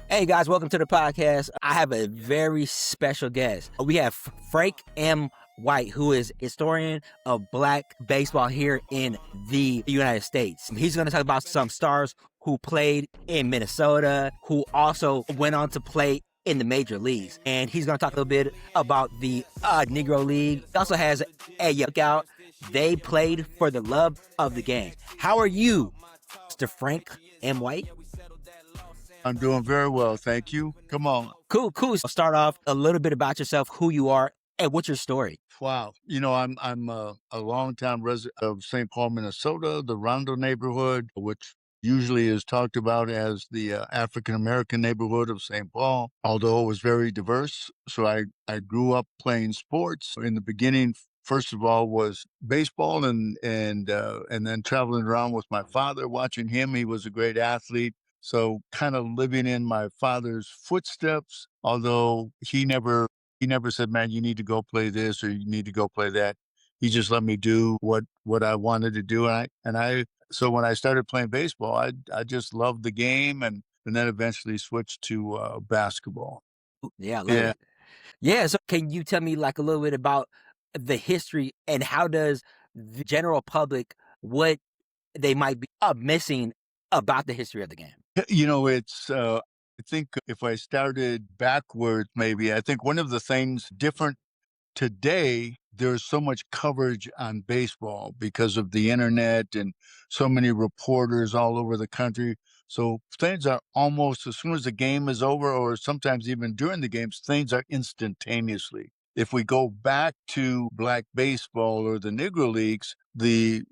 Hey guys, welcome to the podcast. I have a very special guest. We have Frank M. White, who is historian of black baseball here in the United States. He's going to talk about some stars who played in Minnesota, who also went on to play in the major leagues. And he's going to talk a little bit about the Negro League. He also has a lookout. They played for the love of the game. How are you, Mr. Frank M. White? I'm doing very well, thank you. Come on. Cool. Start off a little bit about yourself, who you are, and what's your story. Wow. I'm a longtime resident of St. Paul, Minnesota, the Rondo neighborhood, which usually is talked about as the African American neighborhood of St. Paul, although it was very diverse. So I grew up playing sports. In the beginning, first of all, was baseball, and then traveling around with my father, watching him. He was a great athlete. So kind of living in my father's footsteps, although he never said, man, you need to go play this or you need to go play that. He just let me do what I wanted to do. So when I started playing baseball, I just loved the game, and then eventually switched to basketball. Yeah, I love Yeah. it. Yeah, so can you tell me like a little bit about the history and how does the general public what they might be missing about the history of the game? I think if I started backwards, maybe, I think one of the things different today, there's so much coverage on baseball because of the internet and so many reporters all over the country. So things are almost as soon as the game is over, or sometimes even during the games, things are instantaneously. If we go back to black baseball or the Negro Leagues, the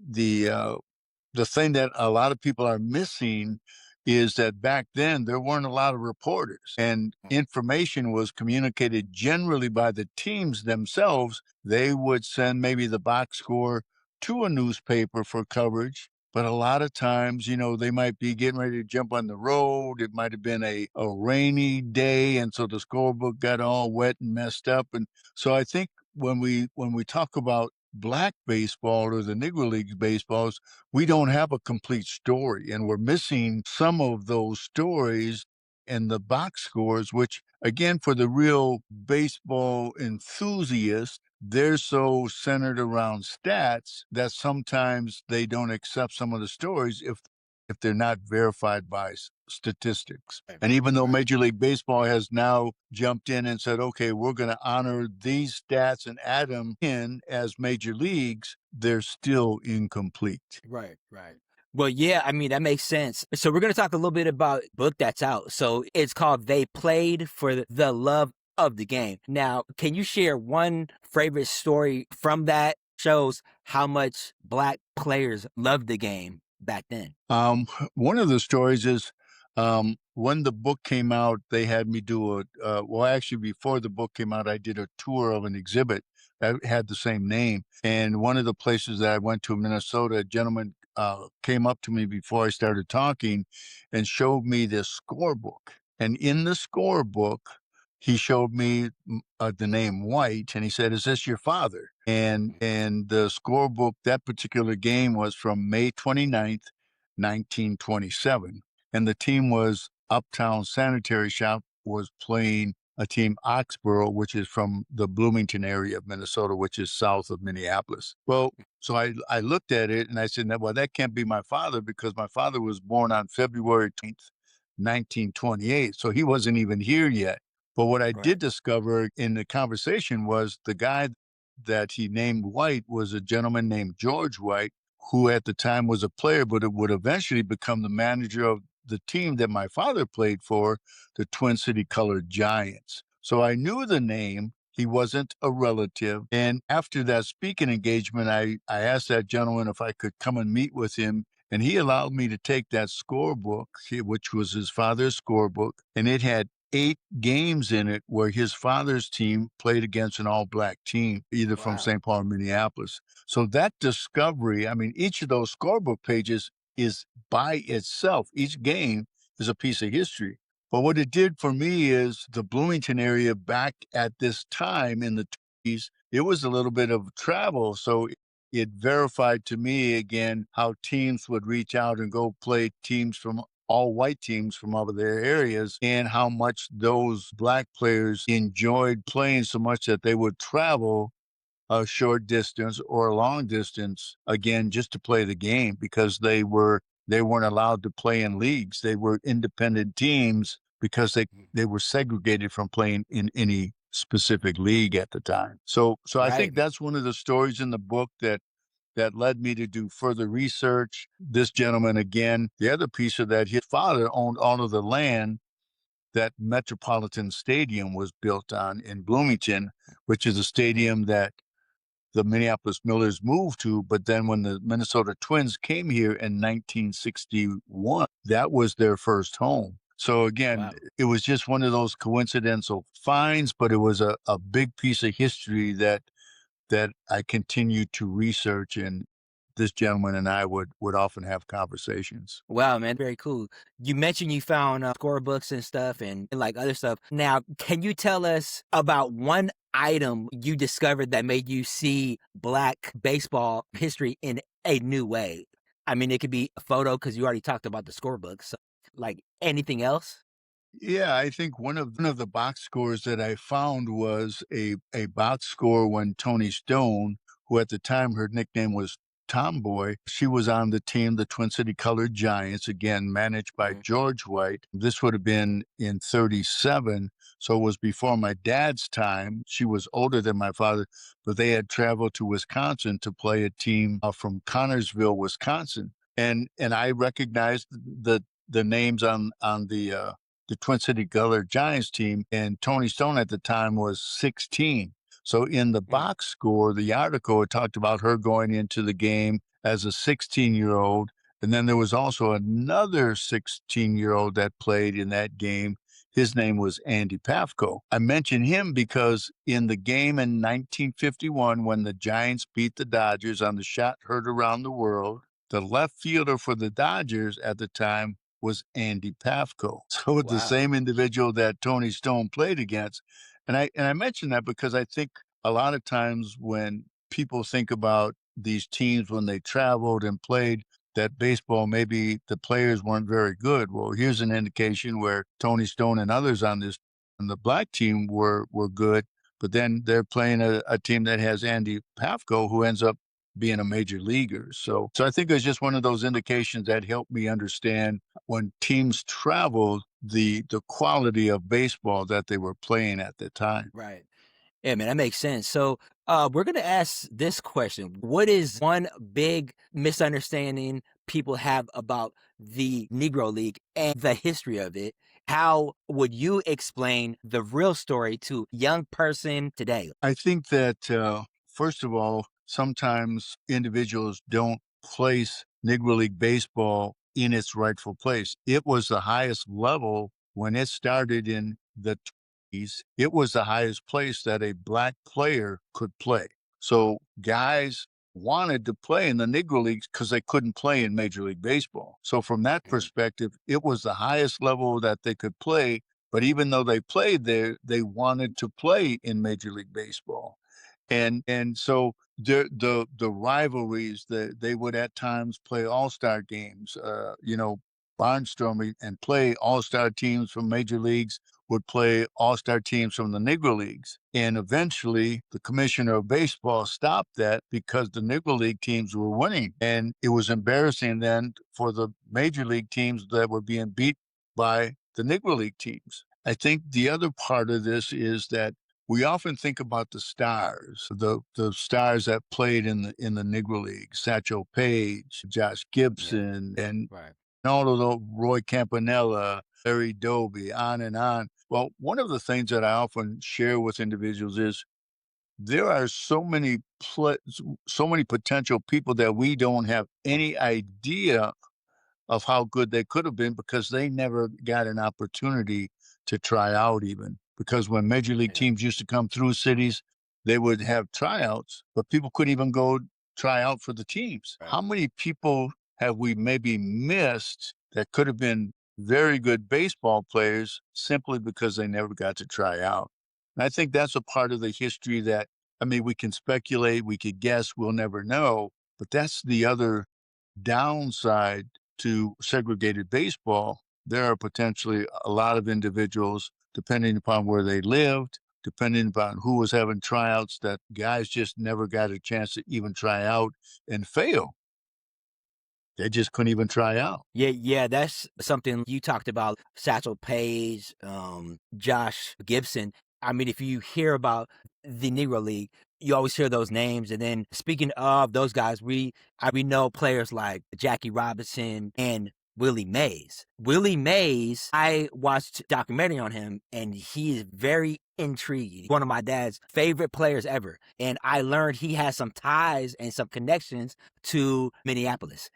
thing that a lot of people are missing is that back then there weren't a lot of reporters, and information was communicated generally by the teams themselves. They would send maybe the box score to a newspaper for coverage. But a lot of times, they might be getting ready to jump on the road. It might have been a rainy day. And so the scorebook got all wet and messed up. And so I think when we talk about black baseball or the Negro Leagues baseballs, we don't have a complete story, and we're missing some of those stories in the box scores, which again, for the real baseball enthusiast, they're so centered around stats that sometimes they don't accept some of the stories if they're not verified by statistics. And even though Major League Baseball has now jumped in and said, okay, we're going to honor these stats and add them in as major leagues, they're still incomplete. Right. Well, yeah, I mean, that makes sense. So we're going to talk a little bit about a book that's out. So it's called They Played for the Love of the Game. Now, can you share one favorite story from that shows how much black players loved the game back then? One of the stories is when the book came out, they had me do actually, before the book came out, I did a tour of an exhibit that had the same name. And one of the places that I went to in Minnesota, a gentleman came up to me before I started talking and showed me this scorebook. And in the scorebook, he showed me the name White, and he said, "Is this your father?" And the scorebook, that particular game was from May 29th, 1927, and the team was Uptown Sanitary Shop was playing a team Oxborough, which is from the Bloomington area of Minnesota, which is south of Minneapolis. Well, so I looked at it and I said, well, that can't be my father, because my father was born on February 10th, 1928. So he wasn't even here yet. But what I did discover in the conversation was the guy that he named White was a gentleman named George White, who at the time was a player, but it would eventually become the manager of the team that my father played for, the Twin City Colored Giants. So I knew the name. He wasn't a relative. And after that speaking engagement, I asked that gentleman if I could come and meet with him. And he allowed me to take that scorebook, which was his father's scorebook, and it had 8 games in it where his father's team played against an all-black team, either from St. Paul or Minneapolis. So that discovery, I mean, each of those scorebook pages is by itself. Each game is a piece of history. But what it did for me is the Bloomington area back at this time in the 20s, it was a little bit of travel. So it verified to me again how teams would reach out and go play teams from all white teams from other their areas, and how much those black players enjoyed playing so much that they would travel a short distance or a long distance again just to play the game because they weren't allowed to play in leagues. They were independent teams because they were segregated from playing in any specific league at the time. So I Right. think that's one of the stories in the book that led me to do further research. This gentleman, again, the other piece of that, his father owned all of the land that Metropolitan Stadium was built on in Bloomington, which is a stadium that the Minneapolis Millers moved to. But then when the Minnesota Twins came here in 1961, that was their first home. So again, Wow. it was just one of those coincidental finds, but it was a big piece of history that I continued to research, and this gentleman and I would often have conversations. Wow, man, very cool. You mentioned you found scorebooks and stuff and like other stuff. Now, can you tell us about one item you discovered that made you see Black baseball history in a new way? I mean, it could be a photo because you already talked about the scorebooks. So, like anything else? Yeah, I think one of the box scores that I found was a box score when Toni Stone, who at the time her nickname was Tomboy, she was on the team, the Twin City Colored Giants, again managed by Mhm. George White. This would have been in 37, so it was before my dad's time. She was older than my father, but they had traveled to Wisconsin to play a team from Connorsville, Wisconsin. And I recognized the names on the Twin City Colored Giants team, and Toni Stone at the time was 16. So in the Mm. box score, the article it talked about her going into the game as a 16-year-old, and then there was also another 16-year-old that played in that game. His name was Andy Pafko. I mention him because in the game in 1951, when the Giants beat the Dodgers on the shot heard around the world, the left fielder for the Dodgers at the time was Andy Pafko. So the Wow. same individual that Toni Stone played against. And I mention that because I think a lot of times when people think about these teams when they traveled and played that baseball, maybe the players weren't very good. Well, here's an indication where Toni Stone and others on the black team were good, but then they're playing a team that has Andy Pafko, who ends up being a major leaguer. So I think it's just one of those indications that helped me understand when teams traveled the quality of baseball that they were playing at the time. Right. Yeah, man, that makes sense. So, we're gonna ask this question: what is one big misunderstanding people have about the Negro League and the history of it? How would you explain the real story to young person today? I think that, first of all, sometimes individuals don't place Negro League Baseball in its rightful place. It was the highest level when it started in the 20s. It was the highest place that a black player could play. So guys wanted to play in the Negro Leagues because they couldn't play in Major League Baseball. So from that Mhm. perspective, it was the highest level that they could play, but even though they played there, they wanted to play in Major League Baseball. And so the rivalries that they would at times play all-star games, barnstorming and play all-star teams from major leagues would play all-star teams from the Negro Leagues. And eventually the commissioner of baseball stopped that because the Negro League teams were winning. And it was embarrassing then for the major league teams that were being beat by the Negro League teams. I think the other part of this is that we often think about the stars, the stars that played in the Negro League, Satchel Paige, Josh Yeah. Gibson, and Right. all of the Roy Campanella, Larry Doby, on and on. Well, one of the things that I often share with individuals is there are so many potential people that we don't have any idea of how good they could have been because they never got an opportunity to try out even. Because when major league Yeah. teams used to come through cities, they would have tryouts, but people couldn't even go try out for the teams. Right. How many people have we maybe missed that could have been very good baseball players simply because they never got to try out? And I think that's a part of the history that, I mean, we can speculate, we could guess, we'll never know, but that's the other downside to segregated baseball, there are potentially a lot of individuals, depending upon where they lived, depending upon who was having tryouts, that guys just never got a chance to even try out and fail. They just couldn't even try out. Yeah, that's something you talked about. Satchel Paige, Josh Gibson. I mean, if you hear about the Negro League, you always hear those names. And then speaking of those guys, we know players like Jackie Robinson and Willie Mays. Willie Mays, I watched a documentary on him, and he is very intriguing. One of my dad's favorite players ever. And I learned he has some ties and some connections to Minneapolis.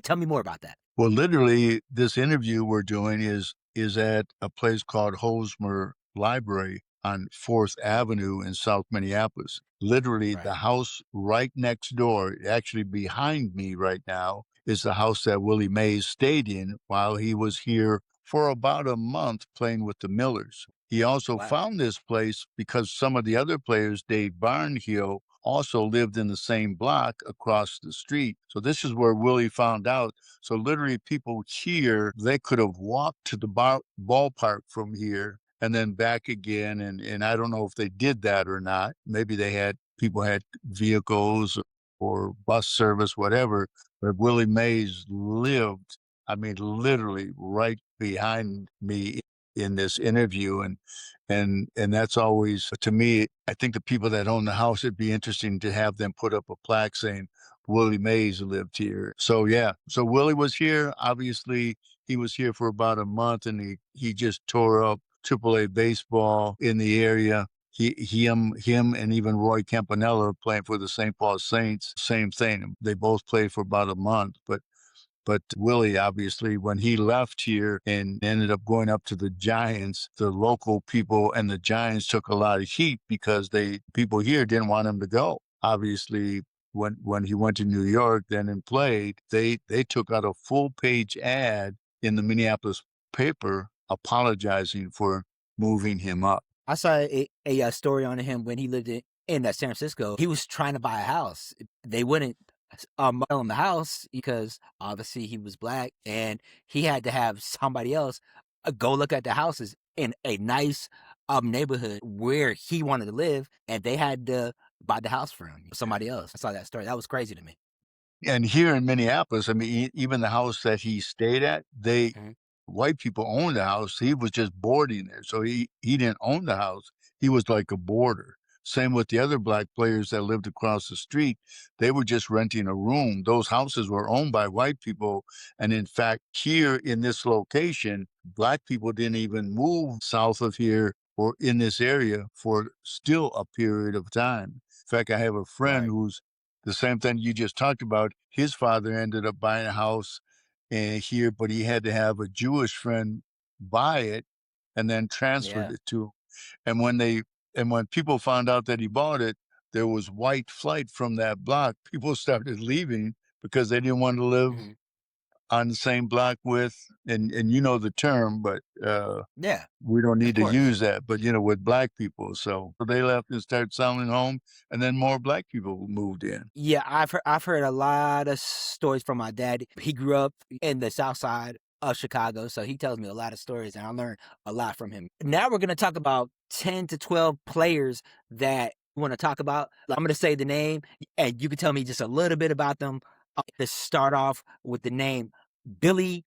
Tell me more about that. Well, literally, this interview we're doing is at a place called Hosmer Library on 4th Avenue in South Minneapolis. Literally, Right. the house right next door, actually behind me right now, is the house that Willie Mays stayed in while he was here for about a month playing with the Millers. He also Wow. found this place because some of the other players, Dave Barnhill, also lived in the same block across the street. So this is where Willie found out. So literally, people here, they could have walked to the ballpark from here and then back again. And I don't know if they did that or not. Maybe people had vehicles or bus service, whatever. But Willie Mays lived, I mean, literally right behind me in this interview. And that's always, to me, I think the people that own the house, it'd be interesting to have them put up a plaque saying Willie Mays lived here. So yeah, so Willie was here. Obviously, he was here for about a month, and he just tore up AAA baseball in the area. Him, and even Roy Campanella playing for the St. Paul Saints. Same thing. They both played for about a month, but Willie, obviously, when he left here and ended up going up to the Giants, the local people and the Giants took a lot of heat because people here didn't want him to go. Obviously, when he went to New York then and played, they took out a full page ad in the Minneapolis paper apologizing for moving him up. I saw a story on him when he lived in San Francisco. He was trying to buy a house. They wouldn't sell him the house because obviously he was black, and he had to have somebody else go look at the houses in a nice neighborhood where he wanted to live, and they had to buy the house for him. Somebody else. I saw that story. That was crazy to me. And here in Minneapolis, I mean, even the house that he stayed at, Mhm. white people owned the house. He was just boarding there. So he didn't own the house. He was like a boarder. Same with the other black players that lived across the street. They were just renting a room. Those houses were owned by white people. And in fact, here in this location, black people didn't even move south of here or in this area for still a period of time. In fact, I have a friend Right. who's the same thing you just talked about. His father ended up buying a house here, but he had to have a Jewish friend buy it and then transferred Yeah. it to him. And when people found out that he bought it, there was white flight from that block. People started leaving because they didn't want to live Mhm. on the same block with, and you know the term, but Yeah. we don't Of need to course. use that, but with black people. So they left and started selling home, and then more black people moved in. Yeah, I've heard a lot of stories from my dad. He grew up in the South Side of Chicago, so he tells me a lot of stories, and I learned a lot from him. Now we're going to talk about 10 to 12 players that we want to talk about. I'm going to say the name, and you can tell me just a little bit about them. To start off with the name Billy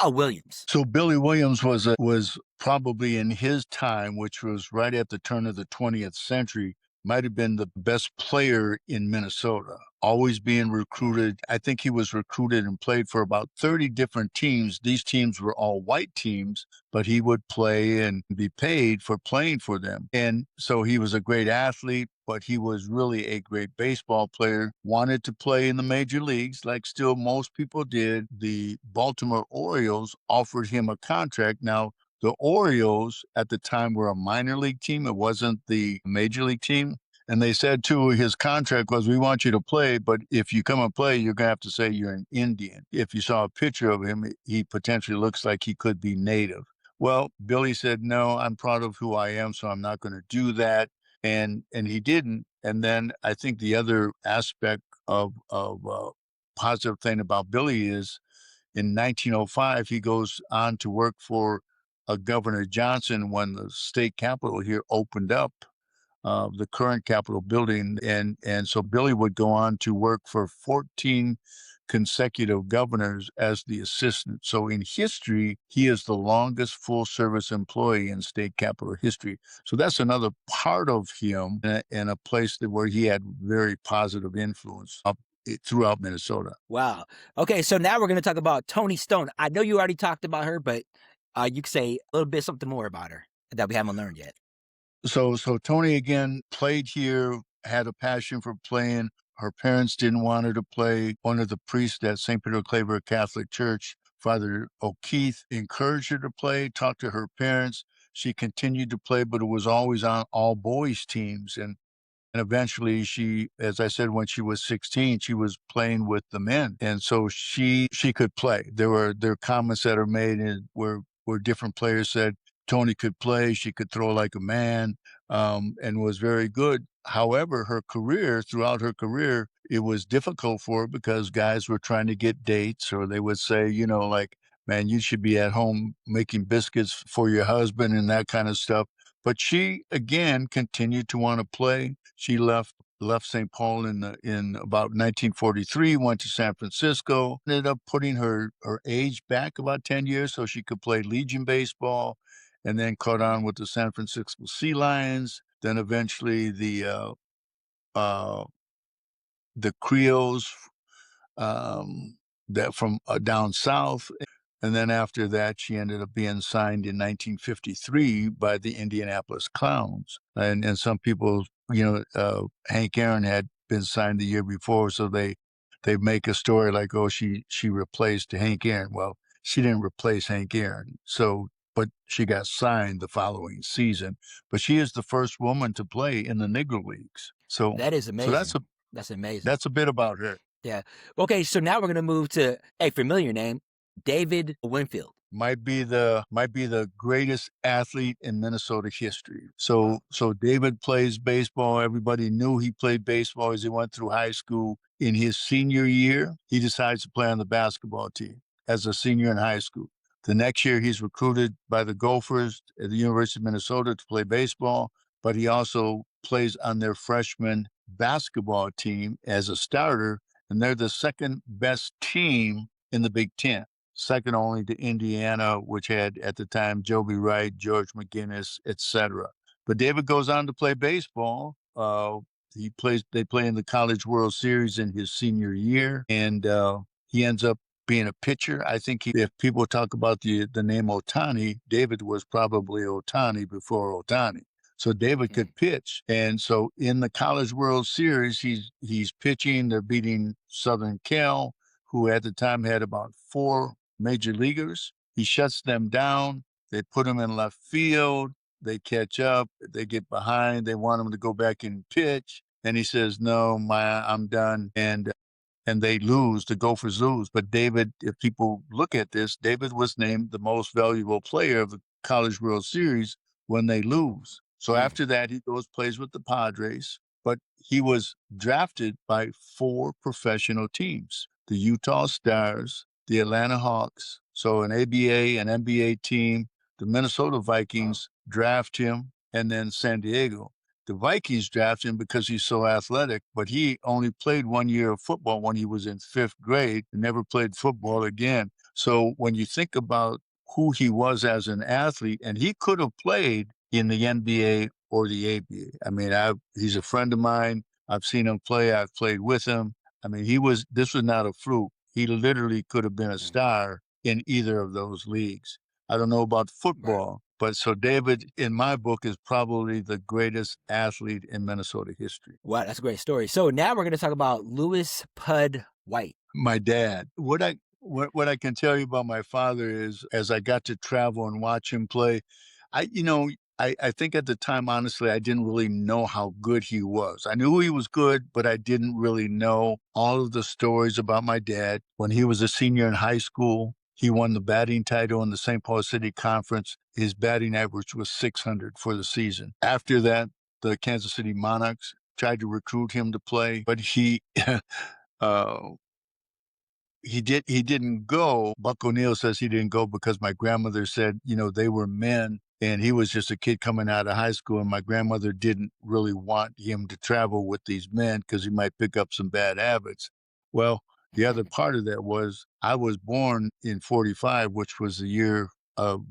Williams. So Billy Williams was probably in his time, which was right at the turn of the 20th century, might have been the best player in Minnesota, always being Wow. recruited. I think he was recruited and played for about 30 different teams. These teams were all white teams, but he would play and be paid for playing for them. And so he was a great athlete, but he was really a great baseball player, wanted to play in the major leagues like still most people did. The Baltimore Orioles offered him a contract. Now, the Orioles at the time were a minor league team. It wasn't the major league team. And they said to his contract was, we want you to play, but if you come and play, you're going to have to say you're an Indian. If you saw a picture of him, he potentially looks like he could be native. Well, Billy said, no, I'm proud of who I am, so I'm not going to do that. And he didn't. And then I think the other aspect of positive thing about Billy is in 1905, he goes on to work for Governor Johnson when the state capitol here opened up, the current Capitol building. And so Billy would go on to work for 14 consecutive governors as the assistant. So in history, he is the longest full service employee in state capitol history. So that's another part of him in a place where he had very positive influence throughout Minnesota. Wow. Okay, so now we're going to talk about Toni Stone. I know you already talked about her, but you could say a little bit something more about her that we haven't learned yet. So Toni again played here, had a passion for playing. Her parents didn't want her to play. One of the priests at St. Peter Claver Catholic Church, Father O'Keefe, encouraged her to play, talked to her parents. She continued to play, but it was always on all boys teams. And eventually she, as I said, when she was 16, she was playing with the men. And so she could play. There were comments that are made where different players said Toni could play, she could throw like a man, and was very good. However, throughout her career, it was difficult for her because guys were trying to get dates, or they would say, like, man, you should be at home making biscuits for your husband and that kind of stuff. But she again continued to want to play. She left St. Paul in about 1943, went to San Francisco, ended up putting her age back about 10 years so she could play Legion baseball, and then caught on with the San Francisco Sea Lions. Then eventually the Creoles, that from down south. And then after that, she ended up being signed in 1953 by the Indianapolis Clowns. And some people, Hank Aaron had been signed the year before, so they make a story like, oh, she replaced Hank Aaron. Well, she didn't replace Hank Aaron. But she got signed the following season. But she is the first woman to play in the Negro Leagues. So That is amazing. so That's amazing. that's a bit about her. Yeah. Okay, so now we're going to move to a familiar name, David Winfield. Might be the greatest athlete in Minnesota history. So David plays baseball. Everybody knew he played baseball as he went through high school. In his senior year, he decides to play on the basketball team as a senior in high school. The next year, he's recruited by the Gophers at the University of Minnesota to play baseball, but he also plays on their freshman basketball team as a starter, and they're the second best team in the Big Ten, second only to Indiana, which had at the time Joby Wright, George McGinnis, etc. But David goes on to play baseball. They play in the College World Series in his senior year, and he ends up being a pitcher. I think if people talk about the name Ohtani, David was probably Ohtani before Ohtani. So David could pitch. And so in the College World Series, he's pitching. They're beating Southern Cal, who at the time had about 4 major leaguers. He shuts them down. They put him in left field. They catch up. They get behind. They want him to go back and pitch. And he says, no, I'm done. And they lose. The Gophers lose. But David, if people look at this, David was named the most valuable player of the College World Series when they lose. So after that, he goes, plays with the Padres. But he was drafted by 4 professional teams: the Utah Stars, the Atlanta Hawks, so an ABA and NBA team, the Minnesota Vikings draft him, and then San Diego. The Vikings draft him because he's so athletic, but he only played 1 year of football when he was in 5th grade and never played football again. So when you think about who he was as an athlete, and he could have played in the NBA or the ABA. I mean, he's a friend of mine. I've seen him play. I've played with him. I mean, this was not a fluke. He literally could have been a star in either of those leagues. I don't know about football, but so David, in my book, is probably the greatest athlete in Minnesota history. Wow, that's a great story. So now we're going to talk about Lewis Pud White. My dad. What I can tell you about my father is, as I got to travel and watch him play, I think at the time, honestly, I didn't really know how good he was. I knew he was good, but I didn't really know all of the stories about my dad. When he was a senior in high school, he won the batting title in the St. Paul City Conference. His batting average was 600 for the season. After that, the Kansas City Monarchs tried to recruit him to play, but he he didn't go. Buck O'Neill says he didn't go because my grandmother said, they were men and he was just a kid coming out of high school. And my grandmother didn't really want him to travel with these men because he might pick up some bad habits. Well, the other part of that was I was born in 45, which was the year of,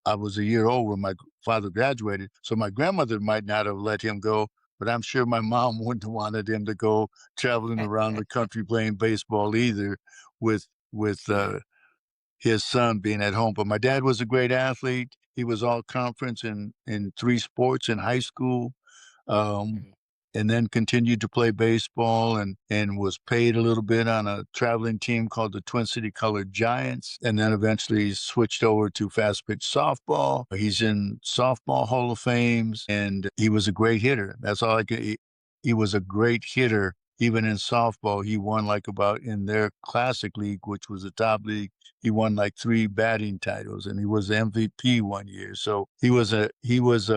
I was a year old when my father graduated. So my grandmother might not have let him go, but I'm sure my mom wouldn't have wanted him to go traveling around the country playing baseball either with his son being at home. But my dad was a great athlete. He was all conference in three sports in high school. Um, and then continued to play baseball and was paid a little bit on a traveling team called the Twin City Colored Giants. And then eventually switched over to fast pitch softball. He's in softball Hall of Fames and he was a great hitter. That's all I could. He was a great hitter. Even in softball, he won like about in their classic league, which was the top league. He won like 3 batting titles and he was MVP one year. So he was a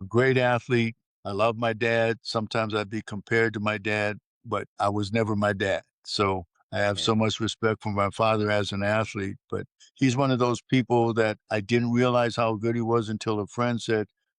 great athlete. I love my dad. Sometimes I'd be compared to my dad, but I was never my dad. So I have so much respect for my father as an athlete, but he's one of those people that I didn't realize how good he was until a friend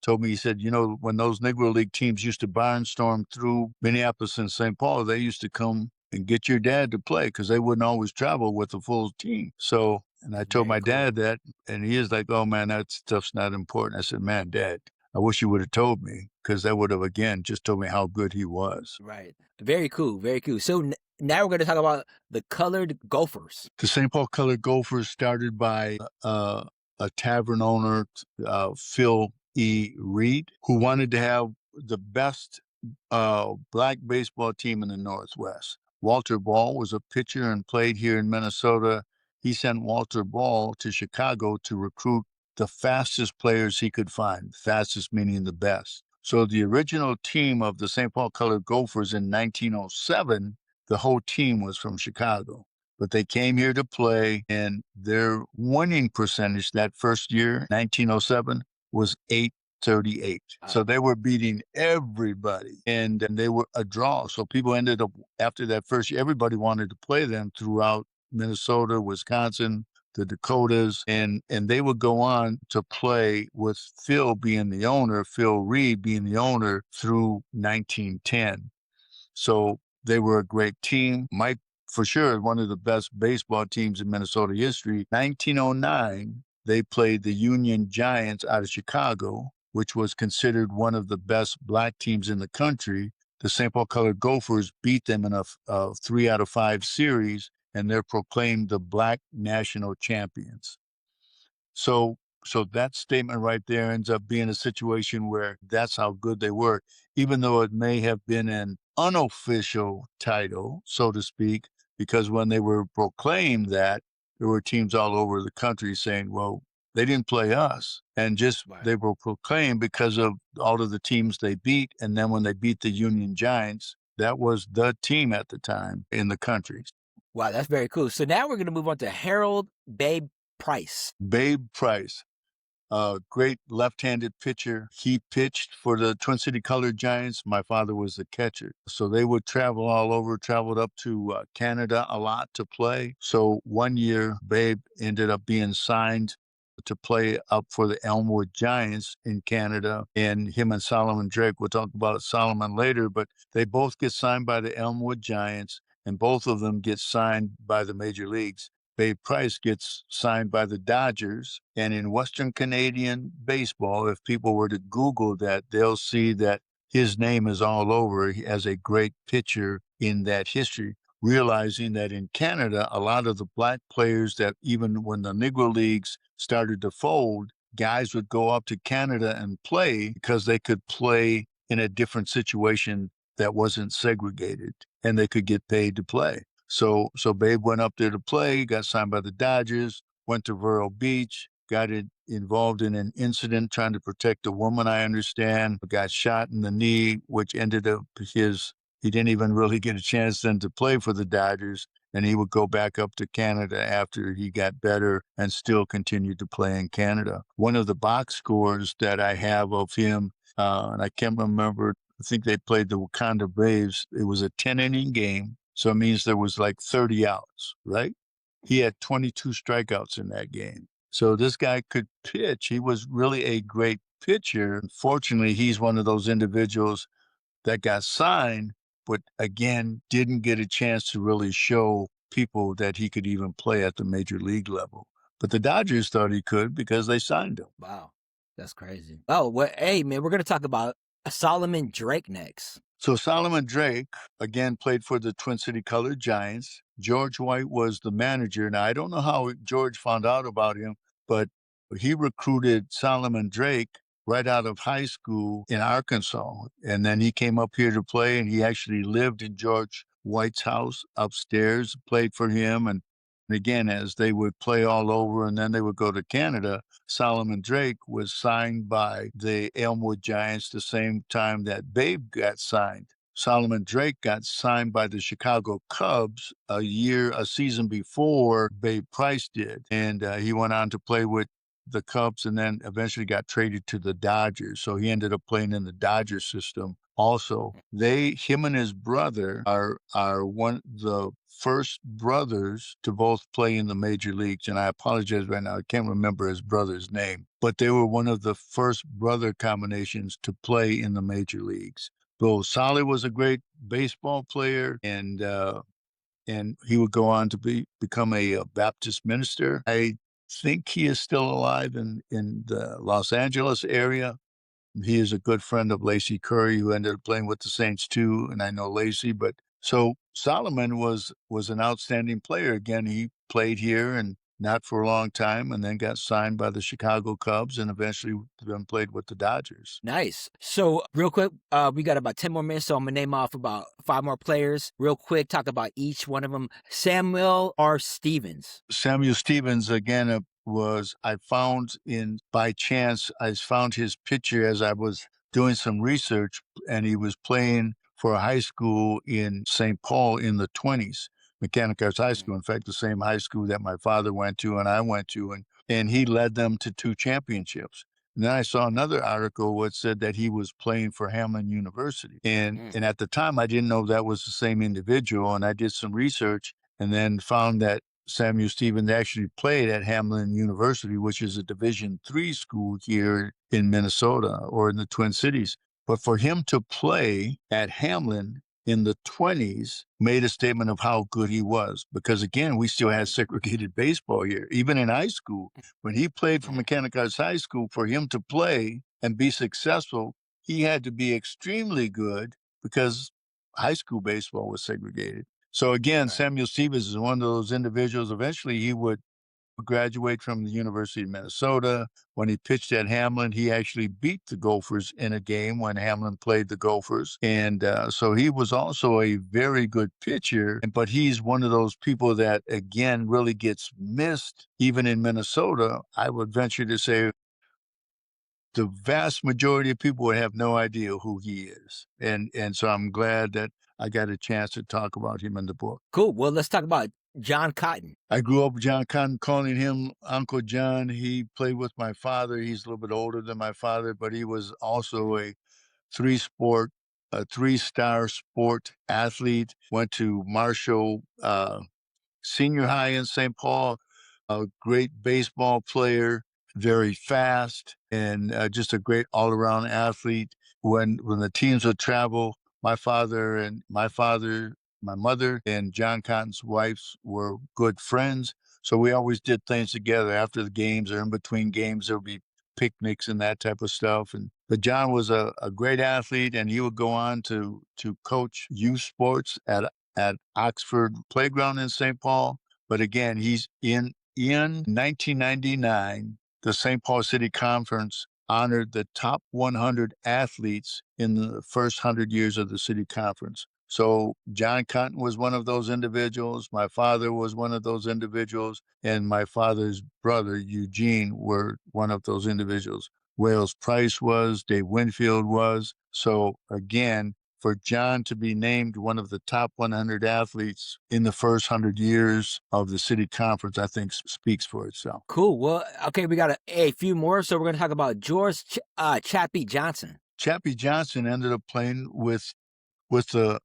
told me, he said, when those Negro League teams used to barnstorm through Minneapolis and St. Paul, they used to come and get your dad to play because they wouldn't always travel with a full team. So, and I told my dad that, and he is like, oh man, that stuff's not important. I said, man, Dad, I wish you would have told me because that would have, again, just told me how good he was. Right. Very cool. Very cool. So now we're going to talk about the Colored Gophers. The St. Paul Colored Gophers started by a tavern owner, Phil E. Reed, who wanted to have the best black baseball team in the Northwest. Walter Ball was a pitcher and played here in Minnesota. He sent Walter Ball to Chicago to recruit the fastest players he could find, fastest meaning the best. So the original team of the St. Paul Colored Gophers in 1907, the whole team was from Chicago. But they came here to play, and their winning percentage that first year, 1907, was 838. So they were beating everybody, and they were a draw. So people ended up, after that first year, everybody wanted to play them throughout Minnesota, Wisconsin, the Dakotas, and they would go on to play with Phil being the owner, Phil Reed being the owner through 1910. So they were a great team. Mike, for sure, one of the best baseball teams in Minnesota history. 1909, they played the Union Giants out of Chicago, which was considered one of the best black teams in the country. The St. Paul Colored Gophers beat them in a 3 out of 5 series, and they're proclaimed the Black National Champions. So that statement right there ends up being a situation where that's how good they were, even though it may have been an unofficial title, so to speak, because when they were proclaimed that, there were teams all over the country saying, well, they didn't play us. And just they were proclaimed because of all of the teams they beat. And then when they beat the Union Giants, that was the team at the time in the country. Wow, that's very cool. So now we're going to move on to Harold Babe Price. Babe Price. Great left-handed pitcher. He pitched for the Twin City Colored Giants. My father was the catcher. So they would travel all over, traveled up to Canada a lot to play. So one year, Babe ended up being signed to play up for the Elmwood Giants in Canada. And him and Solomon Drake, we'll talk about Solomon later, but they both get signed by the Elmwood Giants, and both of them get signed by the major leagues. Babe Price gets signed by the Dodgers. And in Western Canadian baseball, if people were to Google that, they'll see that his name is all over as a great pitcher in that history, realizing that in Canada, a lot of the black players that even when the Negro Leagues started to fold, guys would go up to Canada and play because they could play in a different situation that wasn't segregated and they could get paid to play. So Babe went up there to play, got signed by the Dodgers, went to Vero Beach, got involved in an incident trying to protect a woman, I understand, got shot in the knee, which ended up he didn't even really get a chance then to play for the Dodgers, and he would go back up to Canada after he got better and still continued to play in Canada. One of the box scores that I have of him, and I can't remember, I think they played the Wakanda Braves. It was a 10-inning game. So it means there was like 30 outs, right? He had 22 strikeouts in that game. So this guy could pitch. He was really a great pitcher. Unfortunately, he's one of those individuals that got signed, but again, didn't get a chance to really show people that he could even play at the major league level. But the Dodgers thought he could because they signed him. Wow. That's crazy. Oh, well, hey, man, we're going to talk about Solomon Drake next. So Solomon Drake, again, played for the Twin City Colored Giants. George White was the manager. Now, I don't know how George found out about him, but he recruited Solomon Drake right out of high school in Arkansas. And then he came up here to play, and he actually lived in George White's house upstairs, played for him. And again, as they would play all over and then they would go to Canada, Solomon Drake was signed by the Elmwood Giants the same time that Babe got signed. Solomon Drake got signed by the Chicago Cubs a season before Babe Price did. And he went on to play with the Cubs and then eventually got traded to the Dodgers. So he ended up playing in the Dodgers system. Also, him and his brother are one the first brothers to both play in the major leagues. And I apologize right now, I can't remember his brother's name, but they were one of the first brother combinations to play in the major leagues. Bill Solly was a great baseball player, and he would go on to become a Baptist minister. I think he is still alive in the Los Angeles area. He is a good friend of Lacey Curry, who ended up playing with the Saints too, and I know Lacey. But so Solomon was an outstanding player. Again, he played here and not for a long time, and then got signed by the Chicago Cubs, and eventually then played with the Dodgers. Nice. So real quick, we got about 10 more minutes, so I'm gonna name off about 5 more players. Real quick, talk about each one of them. Samuel R. Stevens. Samuel Stevens, again, I found by chance, I found his picture as I was doing some research, and he was playing for a high school in St. Paul in the 20s, Mechanic Arts High School. In fact, the same high school that my father went to and I went to, and he led them to 2 championships. And then I saw another article which said that he was playing for Hamline University. And at the time, I didn't know that was the same individual, and I did some research and then found that Samuel Stevens actually played at Hamline University, which is a Division III school here in Minnesota or in the Twin Cities. But for him to play at Hamline in the 20s made a statement of how good he was. Because again, we still had segregated baseball here, even in high school. When he played for Mechanic Arts High School, for him to play and be successful, he had to be extremely good because high school baseball was segregated. So again, Samuel Stevens is one of those individuals. Eventually, he would graduate from the University of Minnesota. When he pitched at Hamline, he actually beat the Gophers in a game when Hamline played the Gophers. And so he was also a very good pitcher. But he's one of those people that, again, really gets missed, even in Minnesota. I would venture to say the vast majority of people would have no idea who he is. And so I'm glad that I got a chance to talk about him in the book. Cool. Well, let's talk about John Cotton. I grew up with John Cotton, calling him Uncle John. He played with my father. He's a little bit older than my father, but he was also a 3-star sport athlete. Went to Marshall Senior High in St. Paul. A great baseball player, very fast, and just a great all-around athlete. When the teams would travel, my mother and John Cotton's wives were good friends. So we always did things together after the games or in between games. There would be picnics and that type of stuff. But John was a great athlete, and he would go on to coach youth sports at Oxford Playground in St. Paul. But again, he's in 1999, the St. Paul City Conference honored the top 100 athletes in the first 100 years of the city conference. So John Cotton was one of those individuals. My father was one of those individuals, and my father's brother, Eugene, were one of those individuals. Wales Price was, Dave Winfield was. So again, for John to be named one of the top 100 athletes in the first 100 years of the city conference, I think speaks for itself. Cool. Well, okay, we got a few more. So we're going to talk about George Chappie Johnson. Chappie Johnson ended up playing with the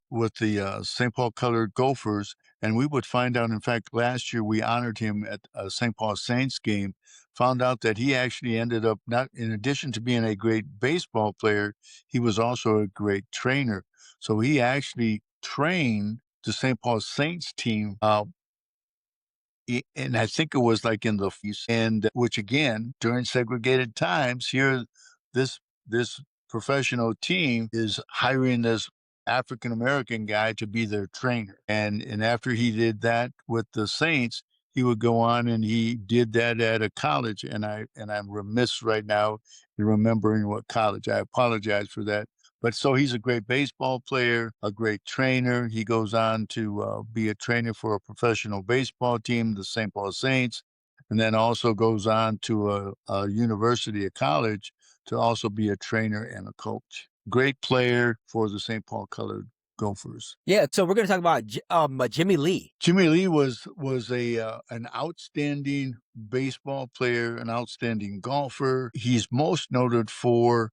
St. Paul Colored Gophers, And we would find out, in fact, last year we honored him at a St. Paul Saints game, found out that he actually ended up, not in addition to being a great baseball player, he was also a great trainer. So he actually trained the St. Paul Saints team and I think it was like in the feast, and which again during segregated times here, this professional team is hiring this African American guy to be their trainer, and after he did that with the Saints, he would go on and he did that at a college, and I'm remiss right now in remembering what college. I apologize for that. But so he's a great baseball player, a great trainer. He goes on to be a trainer for a professional baseball team, the St. Paul Saints, and then also goes on to a university, a college, to also be a trainer and a coach. Great player for the St. Paul Colored Gophers. Yeah, so we're going to talk about Jimmy Lee. Jimmy Lee was an outstanding baseball player, an outstanding golfer. He's most noted for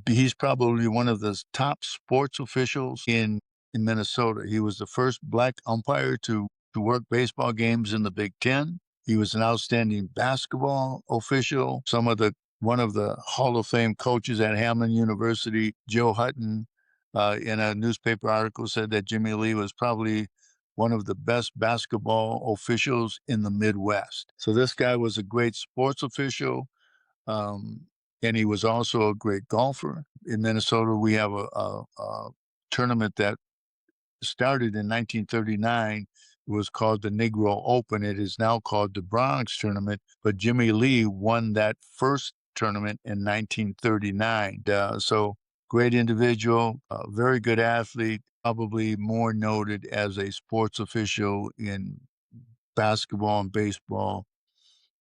he's probably one of the top sports officials in Minnesota. He was the first black umpire to work baseball games in the Big Ten. He was an outstanding basketball official. One of the Hall of Fame coaches at Hamline University, Joe Hutton, in a newspaper article said that Jimmy Lee was probably one of the best basketball officials in the Midwest. So this guy was a great sports official. And he was also a great golfer. In Minnesota, we have a tournament that started in 1939. It was called the Negro Open. It is now called the Bronx Tournament, but Jimmy Lee won that first tournament in 1939. So great individual, very good athlete, probably more noted as a sports official in basketball and baseball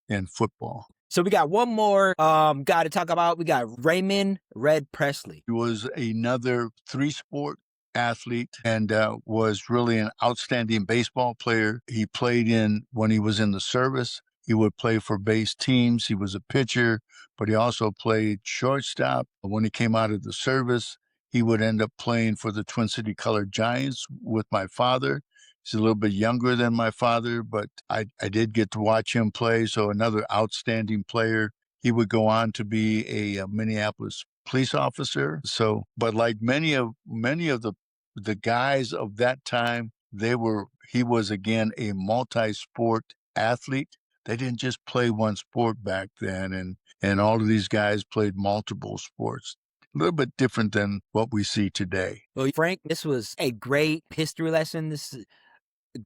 and football. So we got one more guy to talk about. We got Raymond Red Presley. He was another three-sport athlete and was really an outstanding baseball player. He played when he was in the service, he would play for base teams. He was a pitcher, but he also played shortstop. When he came out of the service, he would end up playing for the Twin City Colored Giants with my father. He's a little bit younger than my father, but I did get to watch him play. So another outstanding player. He would go on to be a Minneapolis police officer. So, but like many of the guys of that time, he was again a multi-sport athlete. They didn't just play one sport back then, and all of these guys played multiple sports. A little bit different than what we see today. Well, Frank, this was a great history lesson. This is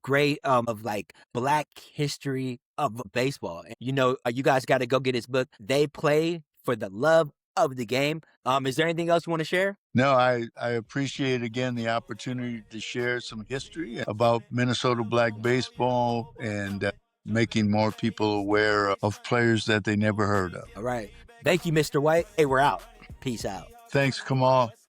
great of like black history of baseball. You know, you guys got to go get his book. They play for the love of the game. Is there anything else you want to share? No, I appreciate again the opportunity to share some history about Minnesota black baseball and making more people aware of players that they never heard of. All right. Thank you, Mr. White. Hey, we're out. Peace out. Thanks, Kamal.